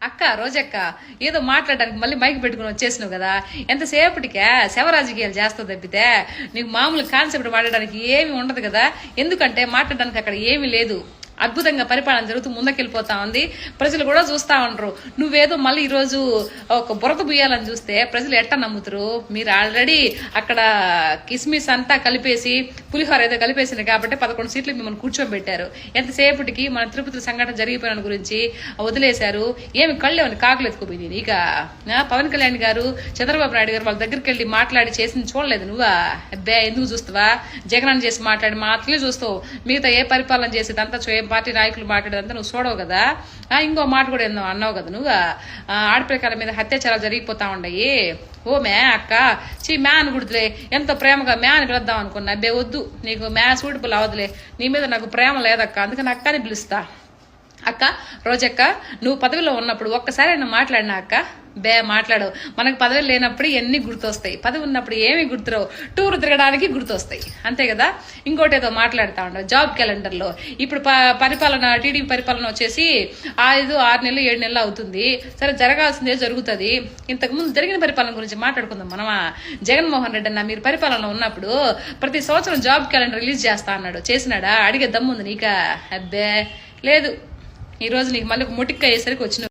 అక్క రోజక్క ఏదో మాట్లాడడానికి మళ్ళీ మైక్ పెట్టుకుని వచ్చేసినావు కదా, ఎంతసేపటికే శవరాజకీయాలు చేస్తావు తప్పితే నీకు మామూలు కాన్సెప్ట్ మాట్లాడడానికి ఏమి ఉండదు కదా. ఎందుకంటే మాట్లాడడానికి అక్కడ ఏమీ లేదు. అద్భుతంగా పరిపాలన జరుగుతూ ముందుకెళ్ళిపోతా ఉంది. ప్రజలు కూడా చూస్తా ఉండరు. నువ్వేదో మళ్ళీ ఈ రోజు ఒక బురద బుయ్యాలని చూస్తే ప్రజలు ఎట్ట నమ్ముతారు? మీరు ఆల్రెడీ అక్కడ కిస్మిస్ అంతా కలిపేసి పులిహోర ఏదో కలిపేసింది కాబట్టి 11 సీట్లు మిమ్మల్ని కూర్చోబెట్టారు. ఎంతసేపటికి మన తిరుపతి సంఘటన జరిగిపోయిన గురించి వదిలేశారు. ఏమి కళ్ళేమని కాకులు ఎత్తుకుపోయింది. ఇక పవన్ కళ్యాణ్ గారు, చంద్రబాబు నాయుడు గారు వాళ్ళ దగ్గరికి వెళ్ళి మాట్లాడి చేసింది చూడలేదు నువ్వా? అబ్బే ఎందుకు చూస్తావా? జగన్ చేసి మాట్లాడి మాటలే చూస్తావు. మిగతా ఏ పరిపాలన చేసేదంతా పార్టీ నాయకులు మాట్లాడేదంతా నువ్వు చూడవు కదా. ఇంకో మాట కూడా ఏందో అన్నావు కదా నువ్వు, ఆడపిల్లకాయల మీద అత్యాచారాలు జరిగిపోతా ఉన్నాయి. ఓ మే అక్క మ్యా అని గుర్తులే, ఎంతో ప్రేమగా మ్యా అని పిలుద్దాం అనుకున్నా. అబ్బే వద్దు, నీకు మ్యా సూటబుల్ అవదులే. నీ మీద నాకు ప్రేమ లేదక్క, అందుకని అక్క అని పిలుస్తా. అక్క రోజక్క, నువ్వు పదవిలో ఉన్నప్పుడు ఒక్కసారి ఆయన మాట్లాడినా అక్క? మాట్లాడవు. మనకు పదవి లేనప్పుడు ఎన్ని గుర్తొస్తాయి, పదవి ఉన్నప్పుడు ఏమి గుర్తురావు. టూర్ తిరగడానికి గుర్తొస్తాయి, అంతే కదా. ఇంకోటి ఏదో మాట్లాడుతూ ఉండవు జాబ్ క్యాలెండర్లో. ఇప్పుడు పరిపాలన టీడీపీ పరిపాలన వచ్చేసి 6 నెలలు 7 నెలలు అవుతుంది. సరే జరగాల్సిందే జరుగుతుంది. ఇంతకుముందు జరిగిన పరిపాలన గురించి మాట్లాడుకుందాం మనమా. జగన్మోహన్ రెడ్డి అన్న మీరు పరిపాలనలో ఉన్నప్పుడు ప్రతి సంవత్సరం జాబ్ క్యాలెండర్ రిలీజ్ చేస్తా అన్నాడు. చేసినాడా? అడిగే దమ్ముంది నీక? అబ్బే లేదు. ఈ రోజు నీకు మళ్ళీ ఒక మొటిక్క అయ్యేసరికి వచ్చిన